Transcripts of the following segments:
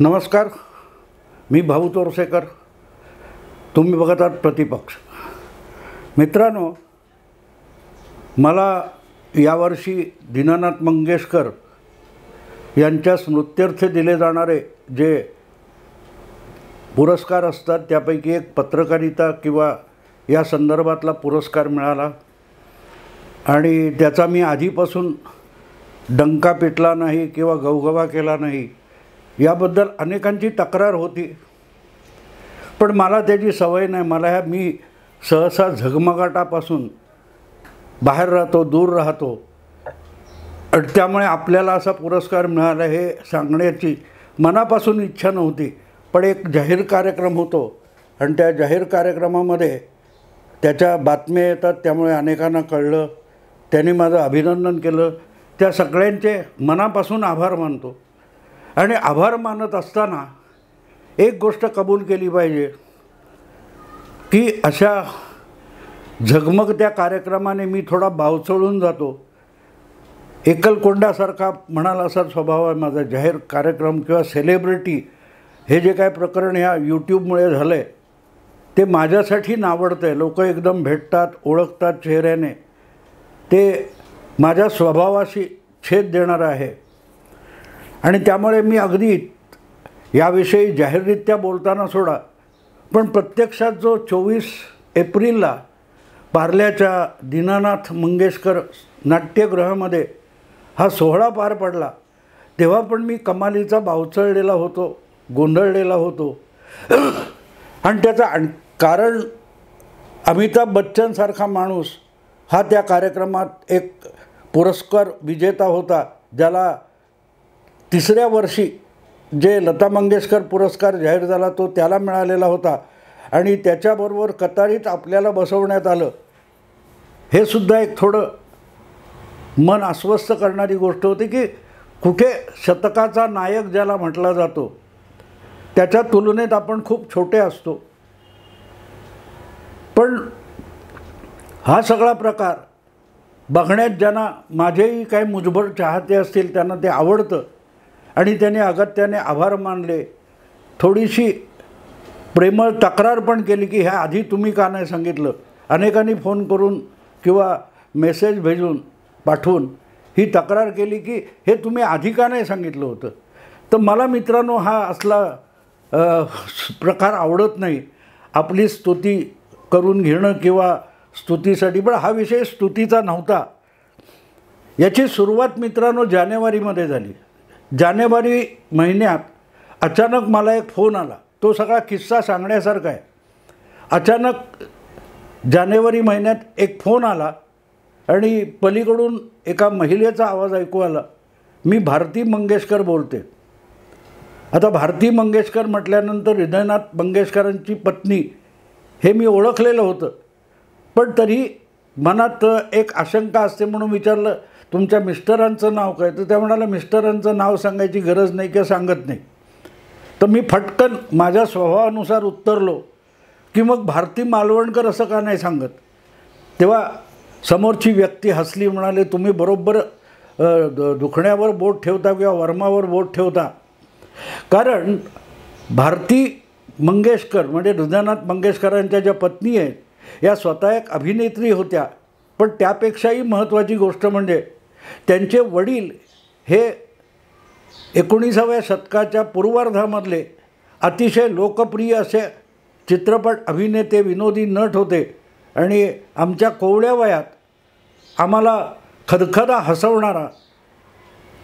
नमस्कार, मी भाऊ तोरसेकर. तुम्ही बघत आहात प्रतिपक्ष. मित्रांनो, मला यावर्षी दीनानाथ मंगेशकर यांच्या स्मृत्यर्थ दिले जाणारे जे पुरस्कार असतात त्यापैकी एक पत्रकारिता किंवा या संदर्भातला पुरस्कार मिळाला आणि त्याचा मी आधीपासून डंका पिटला नाही किंवा गवगवा केला नाही. याबद्दल अनेकांची तक्रार होती, पण मला त्याची सवय नाही. मी सहसा झगमगाटापासून बाहेर राहतो, दूर राहतो, आणि त्यामुळे आपल्याला असा पुरस्कार मिळाला हे सांगण्याची मनापासून इच्छा नव्हती. पण एक जाहीर कार्यक्रम होतो आणि त्या जाहीर कार्यक्रमामध्ये त्याच्या बातम्या येतात, त्यामुळे अनेकांना कळलं. त्यांनी माझं अभिनंदन केलं. त्या सगळ्यांचे मनापासून आभार मानतो. आणि आभार मानत असताना एक गोष्ट कबूल केली पाहिजे की अशा झगमगत्या कार्यक्रमाने मी थोडा बावचळून जातो. एकलकोंड्यासारखा म्हणाल असा स्वभाव आहे माझा. जाहीर कार्यक्रम किंवा सेलिब्रिटी हे जे काय प्रकरण ह्या यूट्यूबमुळे झालं आहे ते माझ्यासाठी नावडतं आहे. लोक एकदम भेटतात, ओळखतात चेहऱ्याने. ते माझ्या स्वभावाशी छेद देणारं आहे आणि त्यामुळे मी अगदी याविषयी जाहीररित्या बोलताना सोडा, पण प्रत्यक्षात जो 24 एप्रिलला पार्ल्याच्या दीनानाथ मंगेशकर नाट्यगृहामध्ये हा सोहळा पार पडला तेव्हा पण मी कमालीचा बावचळलेला होतो, गोंधळलेला होतो. आणि त्याचं कारण अमिताभ बच्चनसारखा माणूस हा त्या कार्यक्रमात एक पुरस्कार विजेता होता, ज्याला तिसऱ्या वर्षी जे लता मंगेशकर पुरस्कार जाहीर झाला तो त्याला मिळालेला होता आणि त्याच्याबरोबर कतारीत आपल्याला बसवण्यात आलं. हे सुद्धा एक थोडं मन अस्वस्थ करणारी गोष्ट होती की कुठे शतकाचा नायक ज्याला म्हटला जातो त्याच्या तुलनेत आपण खूप छोटे असतो. पण हा सगळा प्रकार बघण्यात ज्यांना, माझेही काही मुजभर चाहते असतील, त्यांना ते आवडतं आणि त्याने अगत्याने आभार मानले. थोडीशी प्रेमळ तक्रार पण केली की ह्या आधी तुम्ही का नाही सांगितलं. अनेकांनी फोन करून किंवा मेसेज पाठवून ही तक्रार केली की हे तुम्ही आधी का नाही सांगितलं होतं. तर मला मित्रांनो हा असला प्रकार आवडत नाही. आपली स्तुती करून घेणं किंवा स्तुतीसाठी, पण हा विषय स्तुतीचा नव्हता. याची सुरुवात मित्रांनो जानेवारीमध्ये झाली. जानेवारी महिन्यात अचानक मला एक फोन आला. तो सगळा किस्सा सांगण्यासारखा आहे. अचानक जानेवारी महिन्यात एक फोन आला आणि पलीकडून एका महिलेचा आवाज ऐकू आला. मी भारती मंगेशकर बोलते. आता भारती मंगेशकर म्हटल्यानंतर हृदयनाथ मंगेशकरांची पत्नी हे मी ओळखलेलं होतं, पण तरी मनात एक आशंका असते म्हणून विचारलं, तुमच्या मिस्टरांचं नाव काय? तर त्या म्हणाला, मिस्टरांचं नाव सांगायची गरज नाही किंवा सांगत नाही. तर मी फटकन माझ्या स्वभावानुसार उत्तरलो की मग भारती मालवणकर असं का नाही सांगत. तेव्हा समोरची व्यक्ती हसली, म्हणाले, तुम्ही बरोबर दुखण्यावर बोट ठेवता किंवा वर्मावर बोट ठेवता. कारण भारती मंगेशकर म्हणजे हृदयनाथ मंगेशकरांच्या ज्या पत्नी आहेत या स्वतः एक अभिनेत्री होत्या, पण त्यापेक्षाही महत्त्वाची गोष्ट म्हणजे त्यांचे वडील हे 19व्या शतकाच्या पूर्वार्धामधले अतिशय लोकप्रिय असे चित्रपट अभिनेते, विनोदी नट होते. आणि आमच्या कोवळ्या वयात आम्हाला खदखदा हसवणारा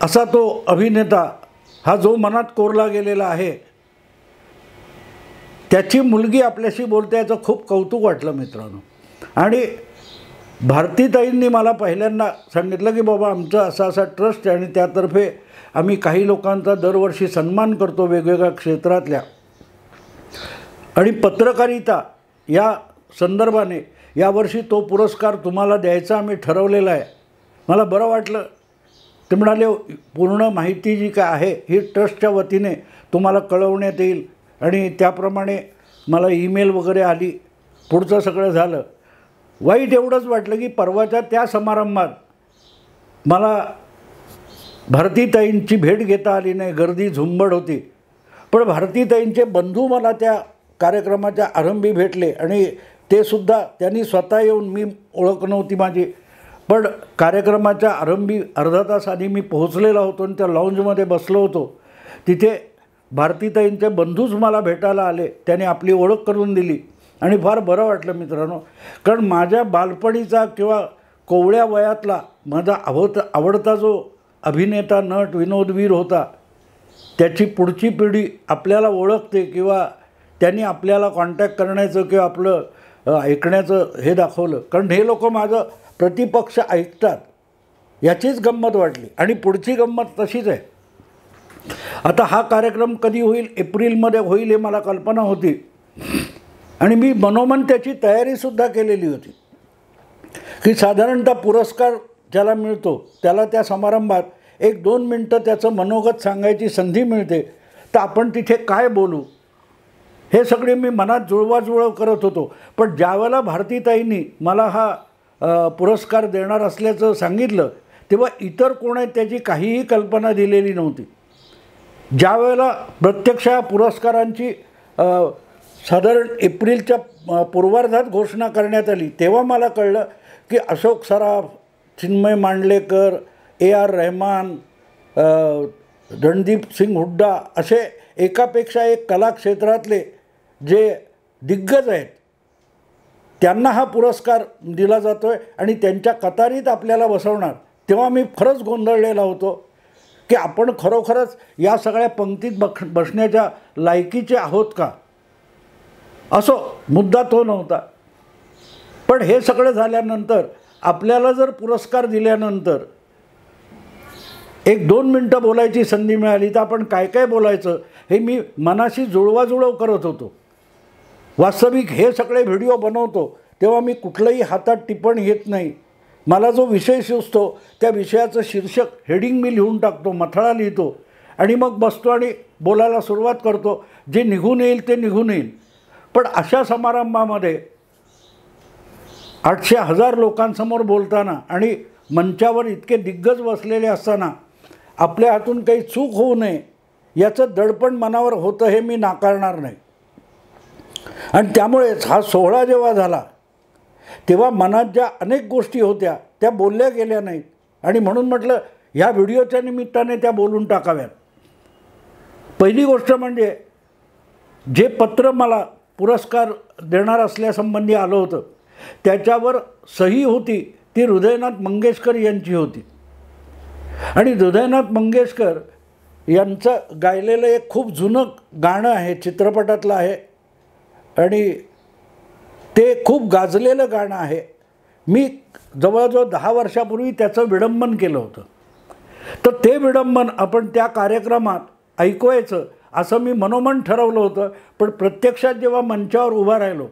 असा तो अभिनेता हा जो मनात कोरला गेलेला आहे, त्याची मुलगी आपल्याशी बोलते, याचं खूप कौतुक वाटलं मित्रांनो. आणि भारतीताईंनी मला पहिल्यांदा सांगितलं की बाबा आमचं असा ट्रस्ट आहे आणि त्यातर्फे आम्ही काही लोकांचा दरवर्षी सन्मान करतो वेगवेगळ्या क्षेत्रातल्या, आणि पत्रकारिता या संदर्भाने यावर्षी तो पुरस्कार तुम्हाला द्यायचा आम्ही ठरवलेला आहे. मला बरं वाटलं. ते म्हणाले, पूर्ण माहिती जी काय आहे ही ट्रस्टच्या वतीने तुम्हाला कळवण्यात येईल. आणि त्याप्रमाणे मला ईमेल वगैरे आली. पुढचं सगळं झालं. वाईट एवढंच वाटलं की परवाच्या त्या समारंभात मला भारतीताईंची भेट घेता आली नाही. गर्दी झुंबड होती. पण भारतीताईंचे बंधू मला त्या कार्यक्रमाच्या आरंभी भेटले आणि ते सुद्धा त्यांनी स्वतः येऊन, मी ओळख नव्हती माझी, पण कार्यक्रमाच्या आरंभी अर्धा तास आधी मी पोहोचलेला होतो आणि त्या लाऊंजमध्ये बसलो होतो. तिथे भारतीताईंचे बंधूच मला भेटायला आले. त्याने आपली ओळख करून दिली आणि फार बरं वाटलं मित्रांनो. कारण माझ्या बालपणीचा किंवा कोवळ्या वयातला माझा आवडता जो अभिनेता, नट, विनोदवीर होता, त्याची पुढची पिढी आपल्याला ओळखते किंवा त्यांनी आपल्याला कॉन्टॅक्ट करण्याचं किंवा आपलं ऐकण्याचं हे दाखवलं. कारण हे लोक माझं प्रतिपक्ष ऐकतात, याचीच गंमत वाटली. आणि पुढची गंमत तशीच आहे. आता हा कार्यक्रम कधी होईल, एप्रिलमध्ये होईल हे मला कल्पना होती आणि मी मनोमन त्याची तयारीसुद्धा केलेली होती की साधारणतः पुरस्कार ज्याला मिळतो त्याला त्या समारंभात 1-2 मिनटं त्याचं मनोगत सांगायची संधी मिळते, तर आपण तिथे काय बोलू हे सगळे मी मनात जुळवाजुळव करत होतो. पण ज्यावेळेला भारतीताईंनी मला हा पुरस्कार देणार असल्याचं सांगितलं तेव्हा इतर कोण आहेत त्याची काहीही कल्पना दिलेली नव्हती. ज्या वेळेला प्रत्यक्ष पुरस्कारांची साधारण एप्रिलच्या पूर्वार्धात घोषणा करण्यात आली तेव्हा मला कळलं की अशोक सराफ, चिन्मय मांडलेकर, AR रहमान, रणदीप सिंग हुड्डा असे एकापेक्षा एक कलाक्षेत्रातले जे दिग्गज आहेत त्यांना हा पुरस्कार दिला जातो आहे आणि त्यांच्या कतारीत आपल्याला बसवणार. तेव्हा मी खरंच गोंधळलेला होतो की आपण खरोखरच या सगळ्या पंक्तीत बसण्याच्या लायकीचे आहोत का. असो, मुद्दा तो नव्हता. पण हे सगळं झाल्यानंतर आपल्याला जर पुरस्कार दिल्यानंतर 1-2 मिनटं बोलायची संधी मिळाली तर आपण काय काय बोलायचं हे मी मनाशी जुळवाजुळव करत होतो. वास्तविक हे सगळे व्हिडिओ बनवतो तेव्हा मी कुठलंही हातात टिपण घेत नाही. मला जो विषय सुचतो त्या विषयाचं शीर्षक, हेडिंग मी लिहून टाकतो, मथळा लिहितो आणि मग बसतो आणि बोलायला सुरुवात करतो. जे निघून येईल ते निघून येईल. पण अशा समारंभामध्ये 800-1000 लोकांसमोर बोलताना आणि मंचावर इतके दिग्गज बसलेले असताना आपल्या हातून काही चूक होऊ नये याचं दडपण मनावर होतं हे मी नाकारणार नाही. आणि त्यामुळेच हा सोहळा जेव्हा झाला तेव्हा मनात ज्या अनेक गोष्टी होत्या त्या बोलल्या गेल्या नाहीत आणि म्हणून म्हटलं ह्या व्हिडिओच्या निमित्ताने त्या बोलून टाकाव्यात. पहिली गोष्ट म्हणजे जे पत्र मला पुरस्कार देणार असल्यासंबंधी आलं होतं त्याच्यावर सही होती ती हृदयनाथ मंगेशकर यांची होती. आणि हृदयनाथ मंगेशकर यांचं गायलेलं एक खूप जुनं गाणं आहे, चित्रपटातलं आहे आणि ते खूप गाजलेलं गाणं आहे. मी जवळजवळ 10 वर्षापूर्वी त्याचं विडंबन केलं होतं. तर ते विडंबन आपण त्या कार्यक्रमात ऐकवायचं असं मी मनोमन ठरवलं होतं. पण प्रत्यक्षात जेव्हा मंचावर उभा राहिलो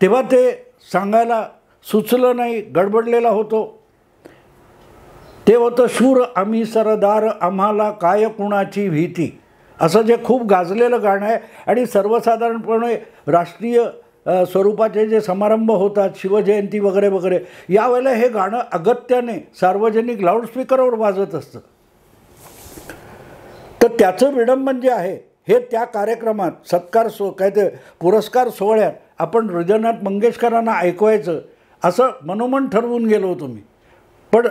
तेव्हा ते सांगायला सुचलं नाही, गडबडलेला होतो. ते होतं शूर आम्ही सरदार आम्हाला काय कुणाची भीती, असं जे खूप गाजलेलं गाणं आहे. आणि सर्वसाधारणपणे राष्ट्रीय स्वरूपाचे जे समारंभ होतात, शिवजयंती वगैरे वगैरे, यावेळेला हे गाणं अगत्याने सार्वजनिक लाऊडस्पीकरवर वाजत असतं. तर त्याचं विडंबन जे आहे हे त्या कार्यक्रमात सत्कार काय ते पुरस्कार सोहळ्यात आपण हृदयनाथ मंगेशकरांना ऐकवायचं असं मनोमन ठरवून गेलो होतो मी. पण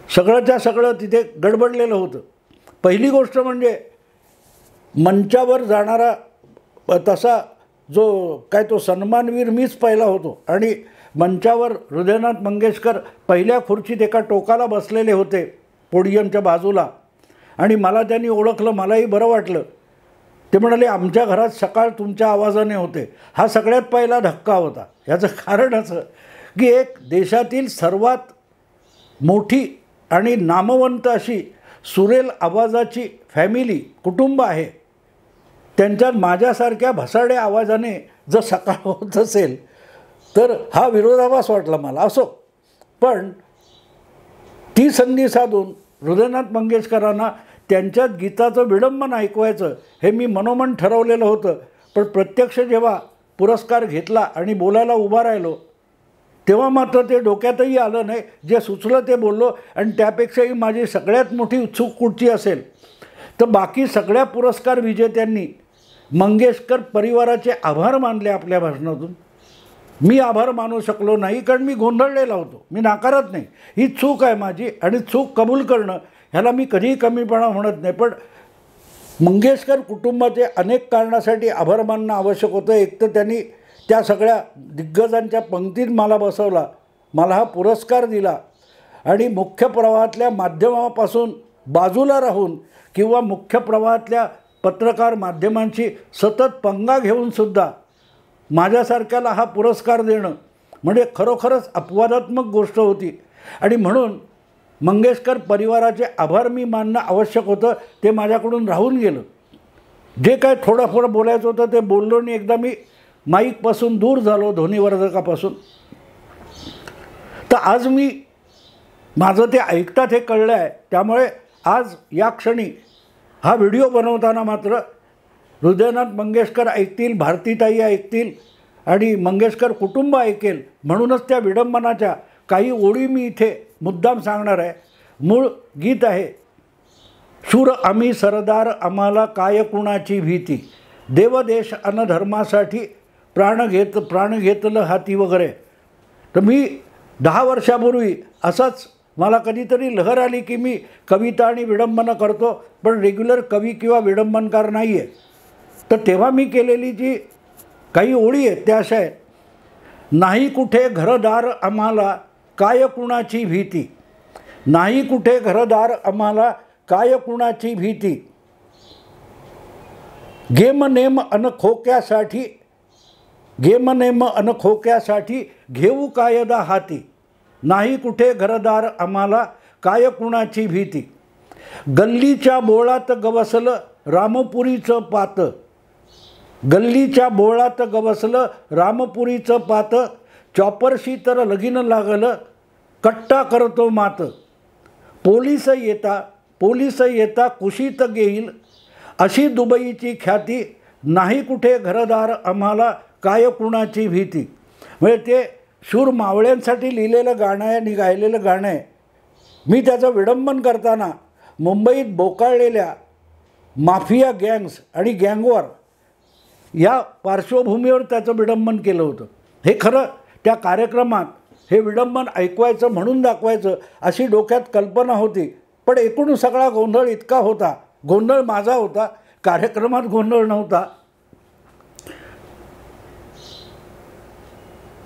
सगळंच्या सगळं तिथे गडबडलेलं होतं. पहिली गोष्ट म्हणजे मंचावर जाणारा तसा जो काय तो सन्मानवीर मीच पहिला होतो आणि मंचावर हृदयनाथ मंगेशकर पहिल्या खुर्चीत एका टोकाला बसलेले होते पोडियमच्या बाजूला. आणि मला त्यांनी ओळखलं, मलाही बरं वाटलं. ते म्हणाले आमच्या घरात सकाळ तुमच्या आवाजाने होते. हा सगळ्यात पहिला धक्का होता. याचं कारण असं की एक देशातील सर्वात मोठी आणि नामवंत अशी सुरेल आवाजाची फॅमिली, कुटुंब आहे, त्यांच्यात माझ्यासारख्या भसाड्या आवाजाने जर सकाळ होत असेल तर हा विरोधाभास वाटला मला. असो, पण ती संधी साधून हृदयनाथ मंगेशकरांना त्यांच्यात गीताचं विडंबन ऐकवायचं हे मी मनोमन ठरवलेलं होतं. पण प्रत्यक्ष जेव्हा पुरस्कार घेतला आणि बोलायला उभा राहिलो तेव्हा मात्र ते डोक्यातही आलं नाही. जे सुचलं ते बोललो. आणि त्यापेक्षाही माझी सगळ्यात मोठी उत्सुक कुठची असेल तर बाकी सगळ्या पुरस्कार विजेत्यांनी मंगेशकर परिवाराचे आभार मानले आपल्या भाषणातून. मी आभार मानू शकलो नाही कारण मी गोंधळलेला होतो. मी नाकारत नाही, ही चूक आहे माझी आणि चूक कबूल करणं ह्याला मी कधीही कमीपणा म्हणत नाही. पण मंगेशकर कुटुंबाचे अनेक कारणासाठी आभार मानणं आवश्यक होतं. एक तर त्यांनी त्या सगळ्या दिग्गजांच्या पंक्तीत मला बसवला, मला हा पुरस्कार दिला आणि मुख्य प्रवाहातल्या माध्यमापासून बाजूला राहून किंवा मुख्य प्रवाहातल्या पत्रकार माध्यमांशी सतत पंगा घेऊनसुद्धा माझ्यासारख्याला हा पुरस्कार देणं म्हणजे खरोखरच अपवादात्मक गोष्ट होती. आणि म्हणून मंगेशकर परिवाराचे आभार मी मानणं आवश्यक होतं. ते माझ्याकडून राहून गेलं. जे काय थोडं बोलायचं होतं ते बोललो आणि एकदा मी माईकपासून दूर झालो, ध्वनिवर्धकापासून. तर आज मी माझं ते ऐकतात हे कळलं आहे. त्यामुळे आज या क्षणी हा व्हिडिओ बनवताना मात्र हृदयनाथ मंगेशकर ऐकतील, भारतीताई ऐकतील आणि मंगेशकर कुटुंब ऐकेल म्हणूनच त्या विडंबनाच्या काही ओळी मी इथे मुद्दाम सांगणार आहे. मूळ गीत आहे, शूर आम्ही सरदार आम्हाला काय कुणाची भीती, देवदेश अन धर्मासाठी प्राण घेतलं हाती वगैरे. तर मी 10 वर्षापूर्वी असंच मला कधीतरी लहर आली की मी कविता आणि विडंबनं करतो पण रेग्युलर कवी किंवा विडंबनकार नाही आहे. तर तेव्हा मी केलेली जी काही ओळी आहेत त्या अशा आहेत, नाही कुठे घरदार आम्हाला काय कुणाची भीती, नाही कुठे घरदार आम्हाला काय कुणाची भीती, गेम नेम अन खोक्यासाठी घेऊ कायदा हाती, नाही कुठे घरदार आम्हाला काय कुणाची भीती, गल्लीच्या बोळात गवसलं रामपुरीचं पात, गल्लीच्या बोळात गवसलं रामपुरीचं पात, चॉपरशी तर लगीन लागलं कट्टा करतो मात, पोलीस येता कुशीत घेईल अशी दुबईची ख्याती, नाही कुठे घरदार आम्हाला काय कुणाची भीती. म्हणजे ते शूर मावळ्यांसाठी लिहिलेलं गाणं आहे आणि गायलेलं गाणं आहे. मी त्याचं विडंबन करताना मुंबईत बोकाळलेल्या माफिया गँग्स आणि गँगवॉर या पार्श्वभूमीवर त्याचं विडंबन केलं होतं. हे खरं त्या कार्यक्रमात हे विडंबन ऐकवायचं म्हणून दाखवायचं अशी डोक्यात कल्पना होती. पण एकूण सगळा गोंधळ इतका होता, गोंधळ माझा होता, कार्यक्रमात गोंधळ नव्हता.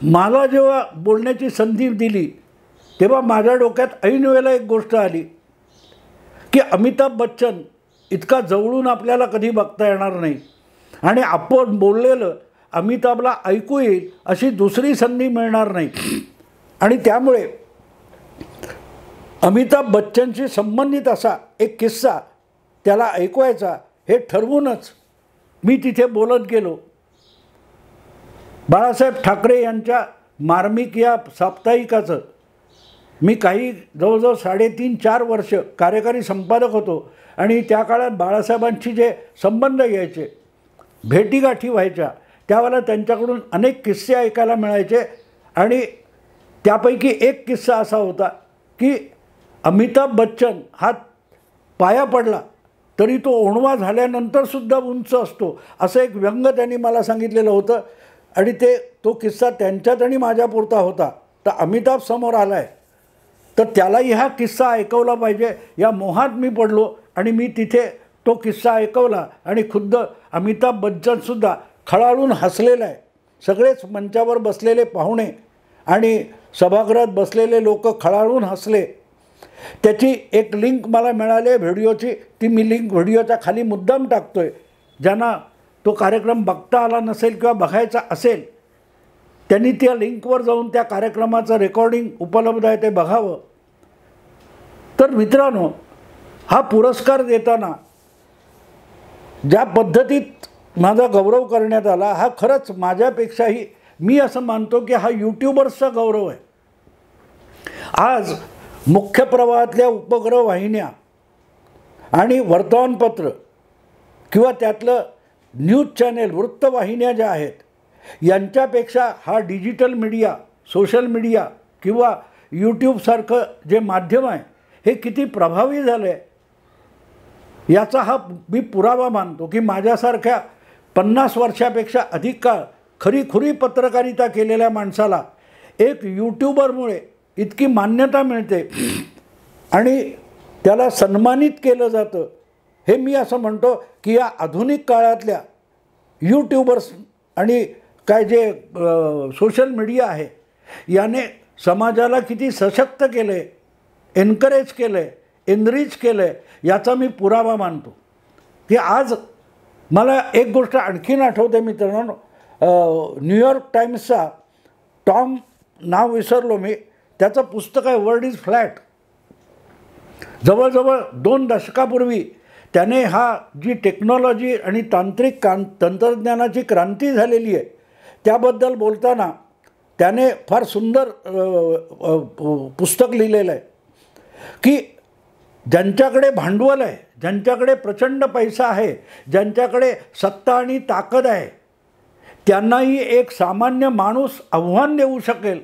मला जेव्हा बोलण्याची संधी दिली तेव्हा माझ्या डोक्यात ऐन वेळेला एक गोष्ट आली की अमिताभ बच्चन इतका जवळून आपल्याला कधी बघता येणार नाही आणि आपण बोललेलं अमिताभला ऐकू येईल अशी दुसरी संधी मिळणार नाही. आणि त्यामुळे अमिताभ बच्चनशी संबंधित असा एक किस्सा त्याला ऐकवायचा हे ठरवूनच मी तिथे बोलत गेलो. बाळासाहेब ठाकरे यांच्या मार्मिक या साप्ताहिकाचं मी काही जवळजवळ 3.5-4 वर्ष कार्यकारी संपादक होतो आणि त्या काळात बाळासाहेबांशी जे संबंध यायचे, भेटीगाठी व्हायच्या, त्यावेळेला त्यांच्याकडून अनेक किस्से ऐकायला मिळायचे. आणि त्यापैकी एक किस्सा असा होता की अमिताभ बच्चन हा पाया पडला तरी तो ओणवा झाल्यानंतरसुद्धा उंच असतो असं एक व्यंग त्यांनी मला सांगितलेलं होतं. आणि तो किस्सा त्यांच्यात आणि माझ्यापुरता होता. तर अमिताभ समोर आला आहे तर त्यालाही हा किस्सा ऐकवला पाहिजे या मोहात मी पडलो आणि मी तिथे तो किस्सा ऐकवला. आणि खुद्द अमिताभ बच्चनसुद्धा खळाळून हसलेला आहे. सगळेच मंचावर बसलेले पाहुणे आणि सभागृहात बसलेले लोक खळाळून हसले. त्याची एक लिंक मला मिळाली व्हिडिओची, ती मी लिंक व्हिडिओच्या खाली मुद्दाम टाकतो आहे. ज्यांना तो कार्यक्रम बघता आला नसेल किंवा बघायचा असेल त्यांनी त्या लिंकवर जाऊन त्या कार्यक्रमाचं रेकॉर्डिंग उपलब्ध आहे ते बघावं. तर मित्रांनो, हा पुरस्कार देताना ज्या पद्धतीत माझा गौरव करण्यात आला हा खरंच माझ्यापेक्षाही मी असं मानतो की हा यूट्यूबर्सचा गौरव आहे. आज मुख्य प्रवाहातल्या उपग्रह वाहिन्या आणि वर्तमानपत्र किंवा त्यातलं न्यूज चॅनेल वृत्तवाहिन्या ज्या आहेत यांच्यापेक्षा हा डिजिटल मीडिया, सोशल मीडिया किंवा यूट्यूबसारखं जे माध्यम आहे हे किती प्रभावी झालं आहे. याचा हा मी पुरावा मानतो की माझ्यासारख्या 50 वर्षापेक्षा अधिक काळ खरीखुरी पत्रकारिता केलेल्या माणसाला एक यूट्यूबरमुळे इतकी मान्यता मिळते आणि त्याला सन्मानित केलं जातं, हे मी असं म्हणतो की या आधुनिक काळातल्या यूट्यूबर्स आणि काय जे सोशल मीडिया आहे याने समाजाला किती सशक्त केलं आहे, एनकरेज केलं आहे, एनरिच केलं आहे, याचा मी पुरावा मानतो. की आज मला एक गोष्ट आणखीन आठवते मित्रांनो, न्यूयॉर्क टाइम्सचा टॉम, नाव विसरलो मी, त्याचं पुस्तक आहे वर्ल्ड इज फ्लॅट. जवळजवळ 2 दशकापूर्वी त्याने हा जी टेक्नॉलॉजी आणि तांत्रिक तंत्रज्ञानाची क्रांती झालेली आहे त्याबद्दल बोलताना त्याने फार सुंदर पुस्तक लिहिलेलं आहे की ज्यांच्याकडे भांडवल आहे, ज्यांच्याकडे प्रचंड पैसा आहे, ज्यांच्याकडे सत्ता आणि ताकद आहे, त्यांनाही एक सामान्य माणूस आव्हान देऊ शकेल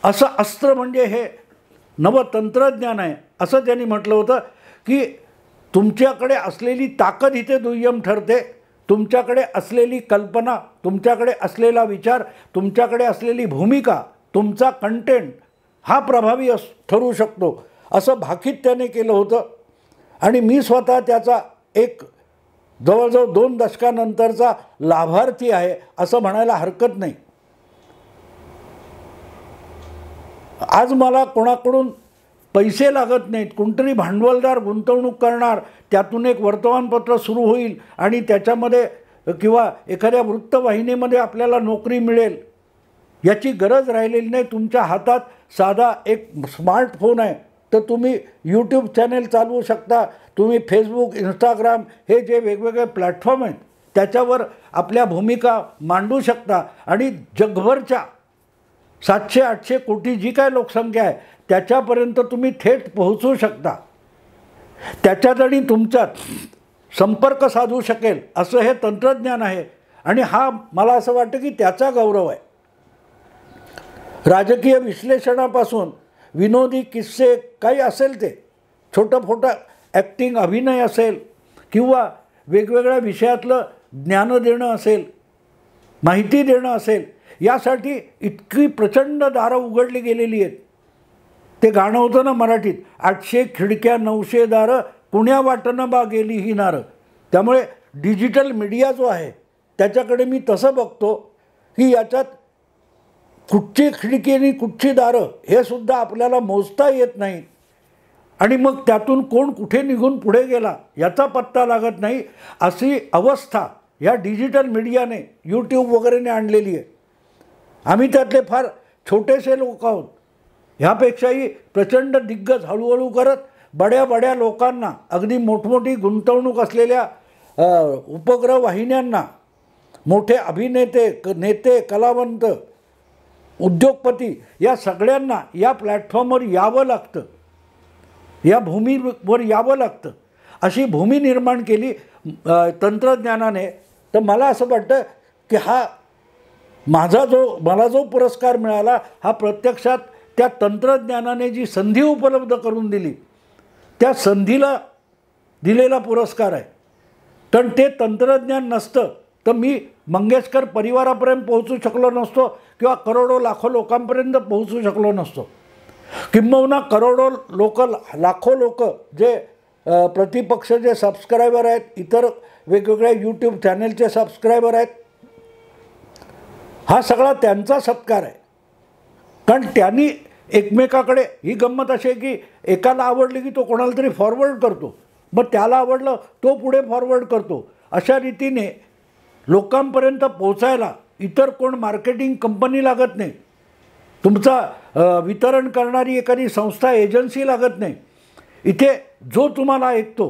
असं अस्त्र म्हणजे हे नवतंत्रज्ञान आहे, असं त्यांनी म्हटलं होतं. की तुमच्याकडे असलेली ताकद इथे दुय्यम ठरते, तुमच्याकडे असलेली कल्पना, तुमच्याकडे असलेला विचार, तुमच्याकडे असलेली भूमिका, तुमचा कंटेंट हा प्रभावी ठरू शकतो, असं भाकीत त्याने केलं होतं. आणि मी स्वतः त्याचा एक जवळजवळ 2 दशकानंतरचा लाभार्थी आहे असं म्हणायला हरकत नाही. आज मला कोणाकडून पैसे लागत नाहीत, कोणतरी भांडवलदार गुंतवणूक करणार, त्यातून एक वर्तमानपत्र सुरू होईल आणि त्याच्यामध्ये किंवा एखाद्या वृत्तवाहिनीमध्ये आपल्याला नोकरी मिळेल याची गरज राहिलेली नाही. तुमच्या हातात साधा एक स्मार्टफोन आहे तर तुम्ही यूट्यूब चॅनेल चालवू शकता, तुम्ही फेसबुक, इंस्टाग्राम हे जे वेगवेगळे प्लॅटफॉर्म आहेत त्याच्यावर आपल्या भूमिका मांडू शकता आणि जगभरच्या 700-800 कोटी जी काय लोकसंख्या आहे त्याच्यापर्यंत तुम्ही थेट पोहोचू शकता, त्याच्यात आणि तुमच्यात संपर्क साधू शकेल असं हे तंत्रज्ञान आहे. आणि हा मला असं वाटतं की त्याचा गौरव आहे. राजकीय विश्लेषणापासून विनोदी किस्से काही असेल ते छोटं फोटं ॲक्टिंग, अभिनय असेल किंवा वेगवेगळ्या विषयातलं ज्ञान देणं असेल, माहिती देणं असेल, यासाठी इतकी प्रचंड दारं उघडली गेलेली आहेत. ते गाणं होतं ना मराठीत, 800 खिडक्या 900 दारं, कुण्या वाटणं बा गेली ही नारं. त्यामुळे डिजिटल मीडिया जो आहे त्याच्याकडे मी तसं बघतो की याच्यात कुठची खिडकी आणि कुठची दारं हे सुद्धा आपल्याला मोजता येत नाही आणि मग त्यातून कोण कुठे निघून पुढे गेला याचा पत्ता लागत नाही. अशी अवस्था या डिजिटल मीडियाने, यूट्यूब वगैरेने आणलेली आहे. आम्ही त्यातले फार छोटेसे लोक आहोत. ह्यापेक्षाही प्रचंड दिग्गज हळूहळू करत बड्या लोकांना, अगदी मोठमोठी गुंतवणूक असलेल्या उपग्रह वाहिन्यांना, मोठे अभिनेते, नेते, कलावंत, उद्योगपती या सगळ्यांना या प्लॅटफॉर्मवर यावं लागतं, या भूमीवर यावं लागतं. अशी भूमी निर्माण केली तंत्रज्ञानाने. तर मला असं वाटतं की हा मला जो पुरस्कार मिळाला हा प्रत्यक्षात त्या तंत्रज्ञानाने जी संधी उपलब्ध करून दिली त्या संधीला दिलेला पुरस्कार आहे. कारण ते तंत्रज्ञान नसतं तर मी मंगेशकर परिवारापर्यंत पोहोचू शकलो नसतो किंवा करोडो लाखो लोकांपर्यंत पोहोचू शकलो नसतो. किंबहुना करोडो लोक, लाखो लोक जे प्रतिपक्ष जे सबस्क्रायबर आहेत, इतर वेगवेगळ्या यूट्यूब चॅनेलचे सबस्क्रायबर आहेत, हा सगळा त्यांचा सत्कार आहे. कारण त्यांनी एकमेकाकडे, ही गंमत अशी आहे की एकाला आवडली की तो कोणाला तरी फॉरवर्ड करतो, मग त्याला आवडलं तो पुढे फॉरवर्ड करतो. अशा रीतीने लोकांपर्यंत पोचायला इतर कोण मार्केटिंग कंपनी लागत नाही, तुमचा वितरण करणारी एखादी संस्था, एजन्सी लागत नाही. इथे जो तुम्हाला ऐकतो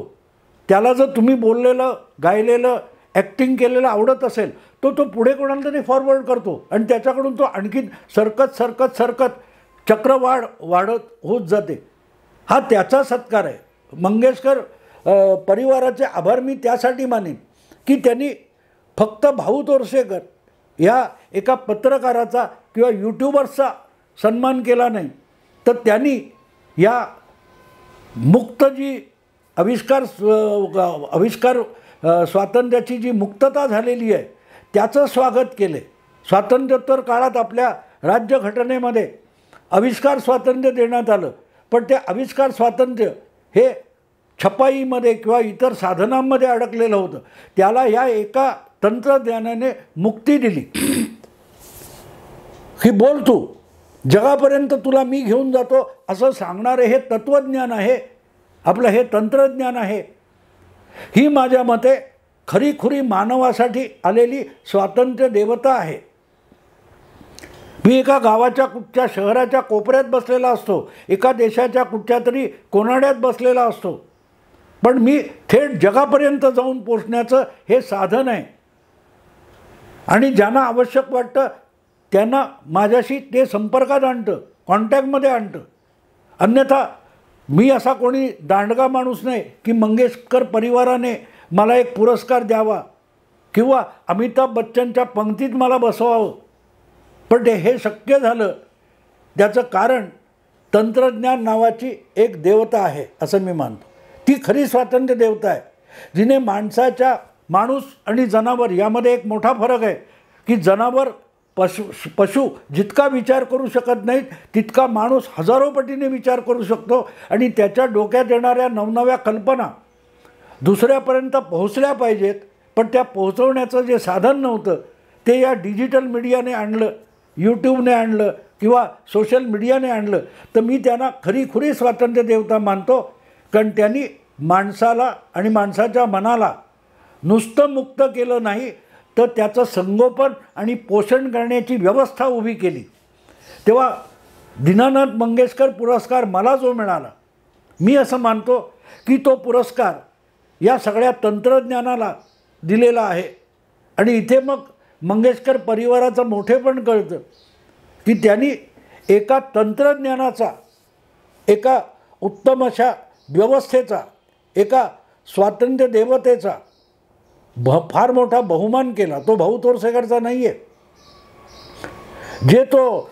त्याला जर तुम्ही बोललेलं, गायलेलं, ॲक्टिंग केलेलं आवडत असेल तो पुढे कोणाला तरी फॉरवर्ड करतो आणि त्याच्याकडून तो आणखी सरकत चक्र वाढत होत जाते. हा त्याचा सत्कार आहे. मंगेशकर परिवाराचे आभार मी त्यासाठी मानेन की त्यांनी फक्त भाऊ तोरसेकर ह्या एका पत्रकाराचा किंवा यूट्यूबर्सचा सन्मान केला नाही, तर त्यांनी या मुक्त जी आविष्कार स्वातंत्र्याची जी मुक्तता झालेली आहे त्याचं स्वागत केले. स्वातंत्र्योत्तर काळात आपल्या राज्यघटनेमध्ये आविष्कार स्वातंत्र्य देण्यात आलं, पण ते आविष्कार स्वातंत्र्य हे छपाईमध्ये किंवा इतर साधनांमध्ये अडकलेलं होतं. त्याला या एका तंत्रज्ञानाने मुक्ती दिली की बोल तू, जगापर्यंत तुला मी घेऊन जातो असं सांगणारे हे तत्त्वज्ञान आहे, आपलं हे तंत्रज्ञान आहे. ही माझ्या मते खरीखुरी मानवासाठी आलेली स्वातंत्र्य देवता आहे. मी एका गावाच्या कुठच्या शहराच्या कोपऱ्यात बसलेला असतो, एका देशाच्या कुठच्या तरी कोनाड्यात बसलेला असतो, पण मी थेट जगापर्यंत जाऊन पोचण्याचं हे साधन आहे. आणि ज्यांना आवश्यक वाटतं त्यांना माझ्याशी ते संपर्कात आणतं, कॉन्टॅक्टमध्ये आणतं. अन्यथा मी असा कोणी दांडगा माणूस नाही की मंगेशकर परिवाराने मला एक पुरस्कार द्यावा किंवा अमिताभ बच्चनच्या पंक्तीत मला बसवावं. पण ते हे शक्य झालं त्याचं कारण तंत्रज्ञान नावाची एक देवता आहे असं मी मानतो. ती खरी स्वातंत्र्य देवता आहे, जिने माणूस आणि जनावर यामध्ये एक मोठा फरक आहे की जनावर पशु जितका विचार करू शकत नाहीत तितका माणूस हजारो पटीने विचार करू शकतो. आणि त्याच्या डोक्यात येणाऱ्या नवनव्या कल्पना दुसऱ्यापर्यंत पोहोचल्या पाहिजेत, पण त्या पोहोचवण्याचं जे साधन नव्हतं ते या डिजिटल मीडियाने आणलं, यूट्यूबने आणलं किंवा सोशल मीडियाने आणलं. तर मी त्यांना खरीखुरी स्वातंत्र्य देवता मानतो, कारण त्यांनी माणसाला आणि माणसाच्या मनाला नुसतं मुक्त केलं नाही तर त्याचं संगोपन आणि पोषण करण्याची व्यवस्था उभी केली. तेव्हा दीनानाथ मंगेशकर पुरस्कार मला जो मिळाला, मी असं मानतो की तो पुरस्कार या सगळ्या तंत्रज्ञानाला दिलेला आहे. आणि इथे मग मंगेशकर परिवाराचं मोठेपण कळतं की त्यांनी एका तंत्रज्ञानाचा, एका उत्तम अशा व्यवस्थेचा, एका स्वातंत्र्य देवतेचा फार मोठा बहुमान केला. तो भाऊ तोरसेकरचा नाही आहे, जे तो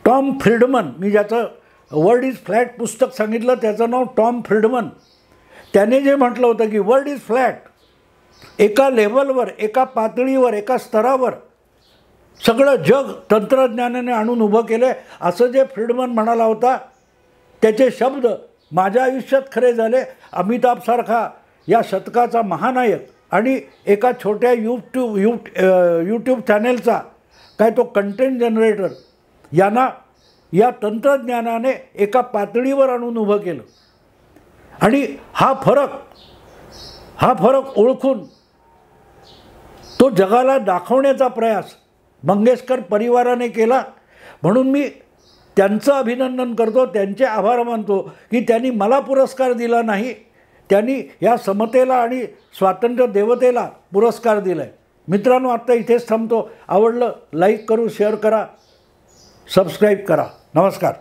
टॉम फ्रीडमन, मी ज्याचं वर्ल्ड इज फ्लॅट पुस्तक सांगितलं त्याचं नाव टॉम फ्रीडमन. त्याने जे म्हटलं होतं की वर्ल्ड इज फ्लॅट, एका लेवलवर, एका पातळीवर, एका स्तरावर सगळं जग तंत्रज्ञानाने आणून उभं केलं आहे, असं जे फ्रीडमन म्हणाला होता त्याचे शब्द माझ्या आयुष्यात खरे झाले. अमिताभसारखा या शतकाचा महानायक आणि एका छोट्या यूट्यूब चॅनेलचा काय तो कंटेंट जनरेटर यांना या तंत्रज्ञानाने एका पातळीवर आणून उभं केलं. आणि हा फरक ओळखून तो जगाला दाखवण्याचा प्रयास मंगेशकर परिवाराने केला. म्हणून मी त्यांचं अभिनंदन करतो, त्यांचे आभार मानतो की त्यांनी मला पुरस्कार दिला नाही, त्यांनी या समतेला आणि स्वातंत्र्य देवतेला पुरस्कार दिला आहे. मित्रांनो, आत्ता इथेच थांबतो. आवडलं लाईक करू, शेअर करा, सबस्क्राईब करा. नमस्कार.